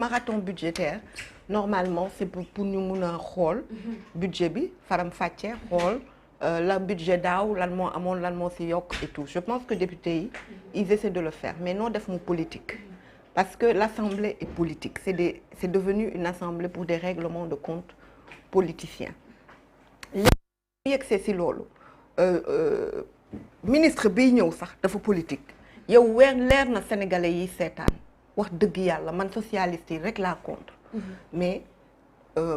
marathon budgétaire normalement c'est pour ñu mun a xool budget bi faram fàcce xool la budget daaw lan moo amoon lan moo si yokk et tout je pense que députés yi ils essaient de le faire mais non def mu politique parce que l'assemblée est politique c'est devenu une assemblée pour des règlements de compte politiciens léegi yegsee si loolu ministre biy ñëw sax dafa politique yow leer na sénégalais yi seetaan wax dëgg yàlla man socialiste yi rek laa contre mais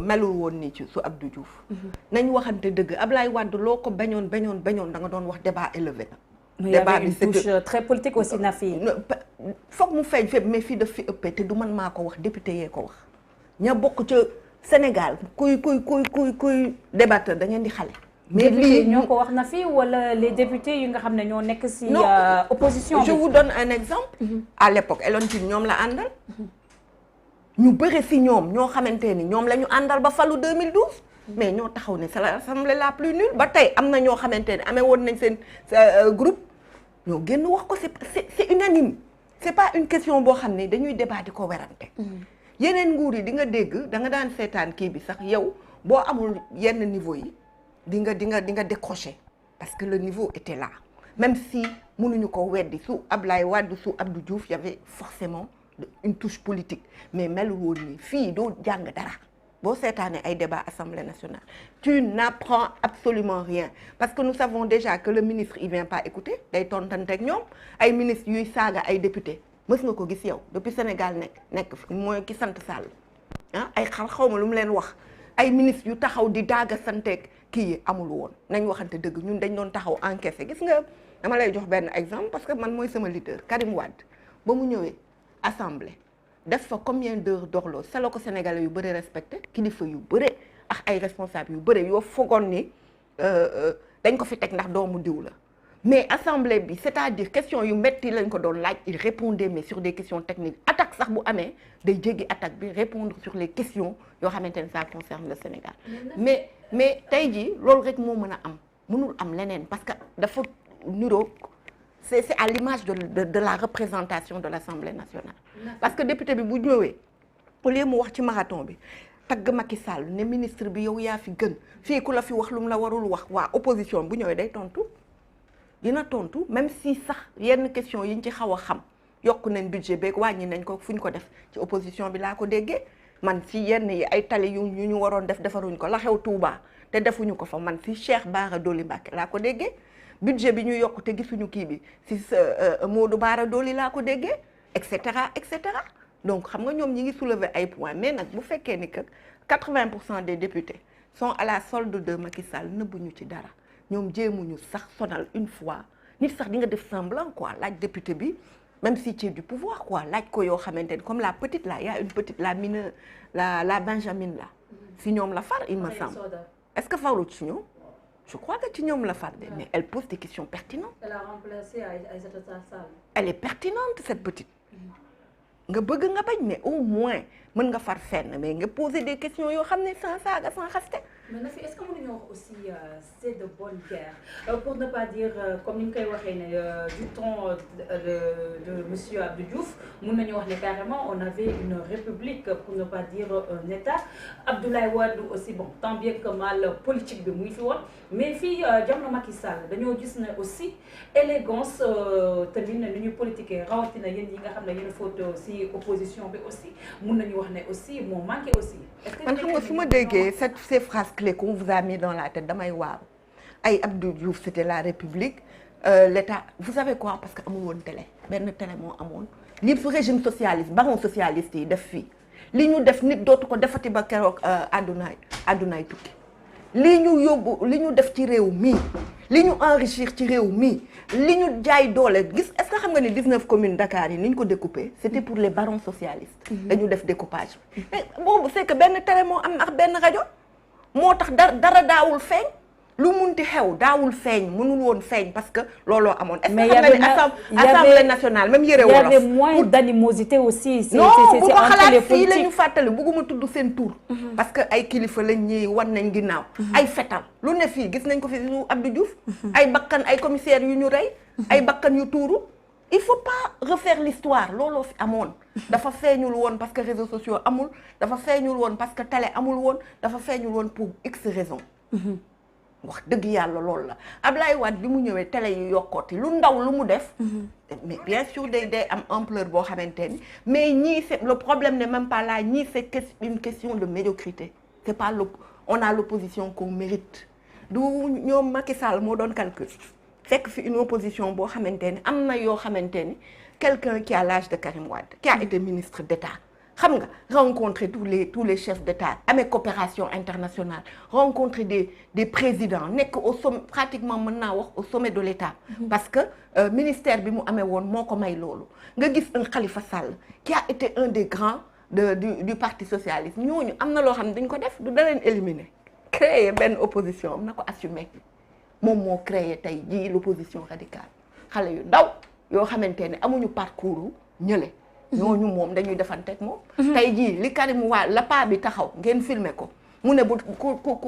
melul woon nii ci su Abdou Diouf nañ waxante dëgg Ablaye Wade loo ko bañoon da nga doon wax débat élevé na débat bi c'est une touche très politique aussi na fii foog mu feeñ fépp mais fii daf fi ëppee te du man maa ko wax député yee ko wax ña bokk ca Sénégal kuy débatteur da ngeen di xale mais lii ñoo ko wax na fii wala les députés yi nga xam ne ñoo nekk ci opposition je vous donne un exemple à l'époque Elon Tine ñoom la àndal ñu bëri ci ñoom ñoo xamante ni ñoom la ñu àndal ba falu 2012 mais ñoo taxaw ne c'est l'assemblée la plus nulle ba tey am na ñoo xamante ni amee woon nañ seen groupe ñoo génn wax ko c'est unanime c'est pas une question boo xam ne dañuy débat di ko werante yeneen nguur yi di nga dégg da nga daan seetaan kii bi sax yow boo amul yenn niveau yi di nga décrocher parce que le niveau était là même si mënuñu ko weddi su Ablaye Wade su Abdou Diouf y avait forcément une touche politique mais melul woon nii fii doo jàng dara boo seetaanee ay débat Assemblée nationale tu n'apprends absolument rien parce que nous savons déjà que le ministre il vient pas écouter day tontante ak ñoom ay ministres yuy saaga ay députés mës nga ko gis yow depuis Sénégal nekk fi mooy ki sant Sall ay xawma lu mu leen wax ay ministres yu taxaw di daaga santeeg kii yi amul woon nañ waxante dëgg ñun dañ doon taxaw encaissé gis nga dama lay jox benn exemple parce que man mooy sama leader Karim Wade ba mu ñëwee assemblée def fa combien d'heures d'horloge sa la ko sénégalais yu bëri respecté kilifa yu bëri ak ay responsables yu bëri yoo fogoon ni dañ ko fi teg ndax doomu diw la mais assemblée bi c'est-à-dire question yu metti lañ ko doon laaj il répondait mais sur des questions techniques attaque sax bu amee day jéggi attaque bi répondre sur les questions yoo xamante ne ça concerne le Sénégal mais tey jii loolu rek moo mën a am mënul am leneen parce que dafa niroog c'est à l'image de la représentation de l'Assemblée nationale parce que député bi bu ñëwee au lieu mu wax ci marathon bi tagg Macky Sall ne ministre bi yow yaa fi gën fii ku la fi wax lu mu la warul wax waa opposition bu ñëwee day tontu dina tontu même si sax yenn question yi ñu ci xaw a xam yokk nañ budget beeg wàññi nañ ko fu ñu ko def ci opposition bi laa ko déggee man si yenn yi ay tali yu ñu waroon defaruñ ko la xew Touba te defuñu ko fa man si Cheikh Bara Dolly Mbacké laa ko déggee budget bi ñu yokk te gisuñu kii bi si Modou Bara Dolly laa ko déggee et cetera donc xam nga ñoom ñi ngi soulever ay points mais nag bu fekkee ni que 80% des députés sont à la solde de Macky Sall nëbbuñu ci dara ñoom jéemuñu sax sonal une fois nit sax di nga def semblant quoi laaj député bi même si tu es du pouvoir quoi laaj ko yoo xamante ni comme la petite là y a une petite la mineure la Benjamin là si ñoom la far il me semble est-ce que farlu ci ñoom je crois que ci ñoom la far de mais elle pose des questions pertinentes. Elle a remplacé Aïssata Tall Sall. Elle est pertinente cette petite. nga bëgg nga bañ mais au moins mën nga far fenn mais nga poser des questions yoo xam ne sans saaga sans xaste. mais Nafi est-ce que mënuñoo wax aussi c'est de bonne guerre pour ne pas dire comme ni ñu koy waxee ne du temps de monsieur Abdou Diouf mën nañu wax ne carrément on avait une république pour ne pas dire un état Abdoulaye Wade aussi bon tant bien que mal politique bi muy fi woon mais fii jamono Macky Sall dañoo gis ne aussi élégance tamit ni ñu politiquer rawatina yéen yi nga xam ne yéen faute si opposition bi aussi mën nañu wax ne aussi moo manqué aussi. man xam nga su ma déggee ces phrases clés qu'on vous a mis dans la tête damay waaru ay Abdou Diouf c'était la République l'État vous savez quoi parce que amul woon télé benn télé moo amoon li fi régime socialiste baron socialiste yi def fii li ñu def nit dootu ko defati ba keroog àddunaay tukki li ñu yóbbu li ñu def ci réew mi li ñu enrichir ci réew mi li ñu jaay doole gis est-ce que xam nga ni 19 communes Dakar yi ni ñu ko découpé c'était pour les barons socialistes dañu def découpage mais boobu c'est que benn télé moo am ak benn rajo moo tax dara daawul feeñ lu munti xew daawul feeñ mënul woon feeñ parce que looloo amoon. est-ce que xam nga ni assemblée nationale même yëre wolof. il y avait moins d'animosité aussi. non bu ko xalaat fii la ñu fàttali bugguma tudd seen tur. parce que ay kilifa lañ ñi wan nañ ginnaaw. ay fetal lu ne fii gis nañ ko fi su Abdou Diouf. ay bakkan ay commissaires yu ñu rey. ay bakkan yu tuuru il faut pas refaire l'histoire looloo fi amoon dafa feeñul woon parce que réseaux sociaux amul dafa feeñul woon parce que télé amul woon dafa feeñul woon pour x raison wax dëgg yàlla loolu la Ablaye Wade bi mu ñëwee télé yi yokkooti lu ndaw lu mu def mais bien sûr day am ampleur boo xamante ni mais ñii c'est le problème n'est même pas là ñii c'est une question de médiocrité c'est pas on a l'opposition qu'on mérite du ñoom Macky Sall moo doon calcul fekk fi une opposition boo xamante ni am na yoo xamante ni quelqu'un qui a l'âge de Karim Wade qui a été ministre d'État xam nga rencontrer tous les chefs d'État amee coopération internationale rencontrer des présidents nekk au sommet pratiquement mën naa wax au sommet de l'État parce que ministère bi mu amee woon moo ko may loolu nga gis un Khalifa Sall qui a été un des grands du parti socialiste ñooñu am na loo xam ne dañ ko def du da leen éliminer créer benn opposition am na ko assumer moom moo créé tey jii l'opposition radicale xale yu ndaw yoo xamante ne amuñu parcours ñële ñooñu moom dañuy defanteeg moom tey jii li Karim Wade la paa bi taxaw ngeen filmer ko mu ne bu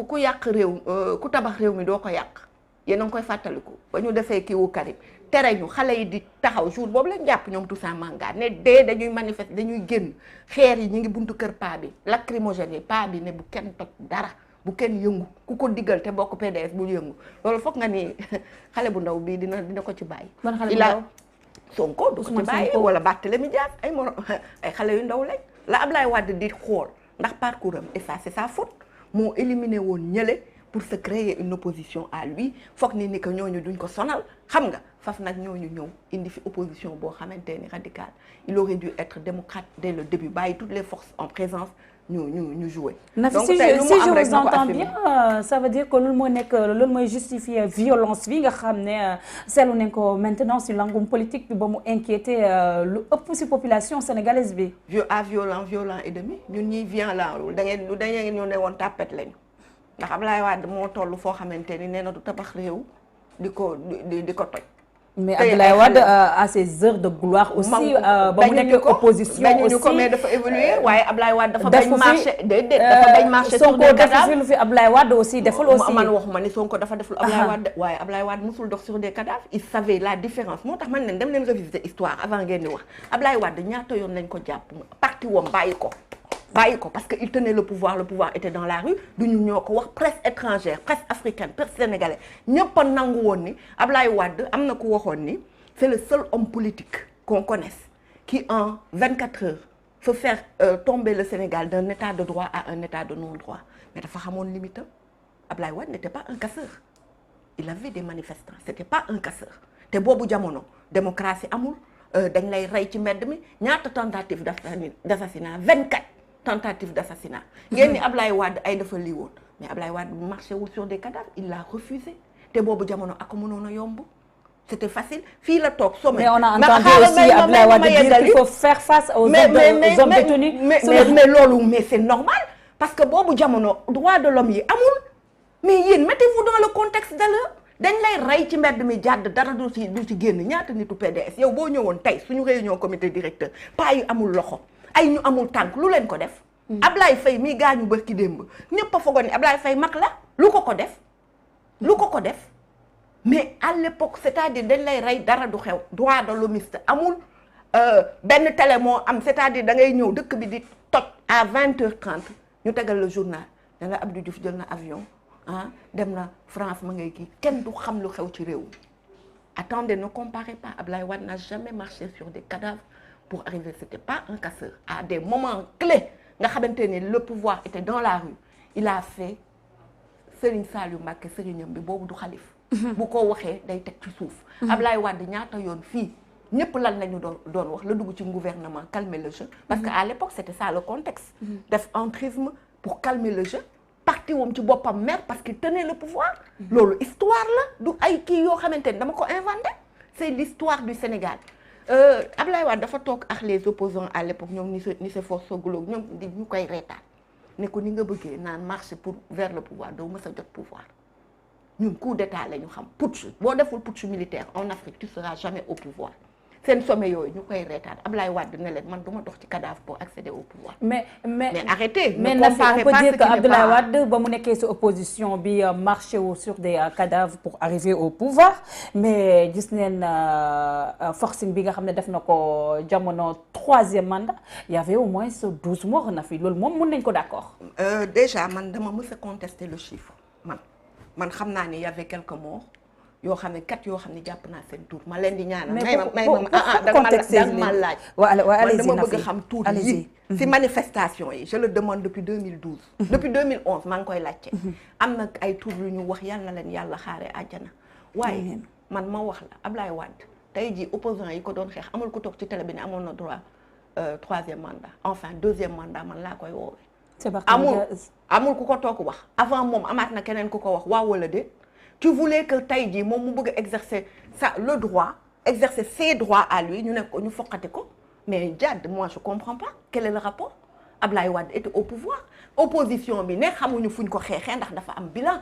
ku yàq réew ku tabax réew mi doo ko yàq yéen a ngi koy fàttaliku ba ñu defee kii wu Karim tere ñu xale yi di taxaw jour boobu lañ jàpp ñoom Toussaint Manga ne dañuy manifester dañuy génn xeer yi ñu ngi buntu kër paa bi lacrymogène yi paa bi ne bu kenn toj dara bu kenn yëngu ku ko diggal te bokk PDS bul yëngu loolu foog nga ni xale bu ndaw bii dina ko ci bàyyi. ban xale bu ndaw Sonko du ko ci bàyyi wala Barthélémy Dias ay morom ay xale yu ndaw lañ la Ablaye Wade di xool ndax parcours am et ça c'est sa faute moo éliminé woon ñële pour se créer une opposition à lui foog ni que ñooñu duñ ko sonal xam nga faf nag ñooñu ñëw indi fi opposition boo xamante ni radicale il aurait dû être démocrate dès le début bàyyi toutes les forces en présence ñu jouer. donc si je vous entends bien ça veut dire que loolu moo nekk loolu mooy justifier violence bi nga xam ne seetlu nañ ko maintenant si langum politique bi ba mu inquiéter lu ëpp si population sénégalaise bi. violent et demi ñun ñuy violent loolu da ngeen ñu ne woon tàppet lañu ndax Ablaye Wade moo toll foo xamante ni nee na du tabax réew di ko toj. mais Abdoulaye Wade a ses heures de gloire aussi ba mu nekk opposition aussi ko mais dafa évoluer waaye Abdoulaye Wade dafa bañ marché déedéet dafa bañ marché sur des cadavres Sonko lu fi Abdoulaye Wade aussi deful aussi man waxuma ni Sonko dafa deful Abdoulaye Wade waaye Abdoulaye Wade musul dox sur des cadavres il savait la différence moo tax man leen dem leen revisiter histoire avant ngeen di wax Abdoulaye Wade ñaata yoon lañ ko jàpp parti wam bàyyi ko parce que il tenait le pouvoir était dans la rue duñu ñoo ko wax presse étrangère presse africaine presse sénégalaise ñëpp a nangu woon ni Ablaye Wade am na ku waxoon ni c'est le seul homme politique qu'on connaisse qui en 24 heures peut faire tomber le Sénégal d'un état de droit à un état de non-droit mais dafa xamoon limite am Ablaye Wade n'était pas un casseur il avait des manifestants c'était pas un casseur te boobu jamono démocratie amul dañ lay rey ci mbedd mi ñaata tentative d'assassinat 24 tentative d'assassinat ngeen ni Ablaye Wade ay dafa lii woon mais Ablaye Wade bu marché wul sur des cadavres il l'a refusé te boobu jamono ak mënoon a yomb c'était facile fii la toog sommet. mais on a entendu aussi Ablaye Wade dire qu'il faut faire face aux hommes détenus mais loolu mais c'est normal parce que boobu jamono droit de l'homme yi amul mais yéen mettez-vous dans le contexte de l'heure dañ lay rey ci mbedd mi jàdd dara du ci génn ñaata nitu PDS yow boo ñëwoon tey suñu réunion comité directeur pas yu amul loxo ay ñu amul tànk lu leen ko def. Ablaye Faye mii gaañu bërki démb ñëpp a foogoon ni Ablaye Faye mag la lu ko def mais à l'époque c'est-à-dire dañ lay rey dara du xew droit de l'hommiste amul benn télé moo am c'est-à-dire da ngay ñëw dëkk bi di toj à 20h30 ñu tegal le journal da nga Abdou Diouf jël na avion dem na France ma ngay kii kenn du xam lu xew ci réew. Attendez, ne comparez pas. Ablaye Wade n'a jamais marché sur des cadavres pour arriver. C'était pas un casseur. À des moments clés, le pouvoir était dans la rue. Il a fait Serigne Saliou Mbacké Serigne bi boobu du xalif. bu ko waxee day teg ci suuf. Ablaye Wade ñaata yoon fii ñëpp lan lañu doon wax la dugg ci gouvernement calmer le jeu. parce que à l'époque c'était ça le contexte. def entrisme pour calmer le jeu. parti wam ci boppam maire parce qu'il tenait le pouvoir. loolu histoire la du ay kii yoo xamante ni dama ko inventé. c'est l'histoire du Sénégal. Ablaye Wade dafa toog ak les opposants à l'époque ñoom ni se force globe ñoom di ñu koy reetaan ne ko ni nga bëggee naan marcher pour vers le pouvoir doo mës a jot pouvoir ñun coup d'état la ñu xam putsch boo deful putsch militaire en Afrique tu seras jamais au pouvoir seen sommet yooyu ñu koy reetaan Ablaye Wade ne leen man du ma dox ci cadavre pour accéder au pouvoir. mais arrêtez. mais Nafi, on peut dire que Abdoulaye Wade ba mu nekkee ci opposition bi marché wu sur des cadavres pour arriver au pouvoir mais gis neen forcing bi nga xam ne def na ko jamono 3e mandat il y avait au moins 12 morts Nafi loolu moom mën nañ ko d'accord. Déjà man dama mës a contester le chiffre man xam naa ni y avait quelques morts. yoo xam ne kat yoo xam ne jàpp naa seen tur ma leen di ñaanal. may ma laaj. man dama bëgg xam tur yi. ci manifestation yi je le demande depuis 2012. depuis 2011 maa ngi koy laajte. am na ay tur yu ñu wax yal na leen yàlla xaaree àjjana. waaye man ma wax la Ablaye Wade tey jii opposant yi ko doon xeex amul ku toog ci télé bi ne amoon na droit 3e mandat enfin 2e mandat man laa koy woowee. amul ku ko toog wax avant moom amaat na keneen ku ko wax waaw wala déet. tu voulais que tey jii moom mu bëgg a exercer le droit exercer ses droits à lui ñu ne ko ñu foqati ko mais Jade moi je comprends pas quel est le rapport Ablaye Wade était au pouvoir opposition bi ne xamuñu fuñ ko xeexee ndax dafa am bilan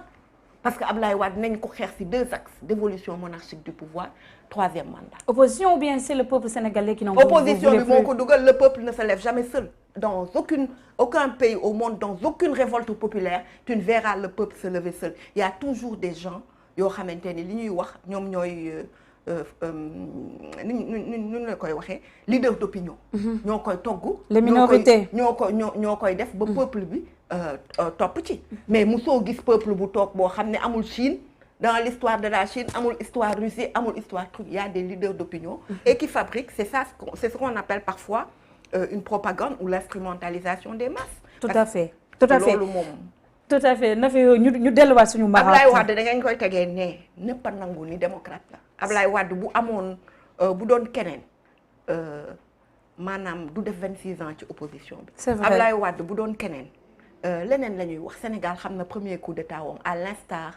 parce que Ablaye Wade nañ ko xeex ci 2 axes d'évolution monarchique du pouvoir 3e mandat. opposition ou bien c'est le peuple sénégalais qui n'en opposition bi moo ko dugal le peuple ne se lève jamais seul dans aucun pays au monde dans aucune révolte populaire tu ne verras le peuple se lever seul il y a toujours des gens yoo xamante ni li ñuy wax ñoom ñooy nu la koy waxee leader d'opinion. ñoo koy togg. les minorités ñoo koy def ba peuple bi topp ci. mais mosoo gis peuple bu toog boo xam ne amul Chine dans l'histoire de la Chine amul histoire Russie amul histoire truc il y a des leaders d'opinion. et qui fabriquent c'est ce qu'on appelle parfois une propagande ou l'instrumentalisation des masses. tout à fait loolu moom. tout à fait Nafi ñu delluwaat suñu maraat. Ablaye Wade da ngeen koy tegee ne ñëpp a nangu ni démocrate la Ablaye Wade bu amoon bu doon keneen maanaam du def 26 ans ci opposition bi. c'est vrai Ablaye Wade bu doon keneen leneen la ñuy wax Sénégal xam na premier coup d'état woom à l'instar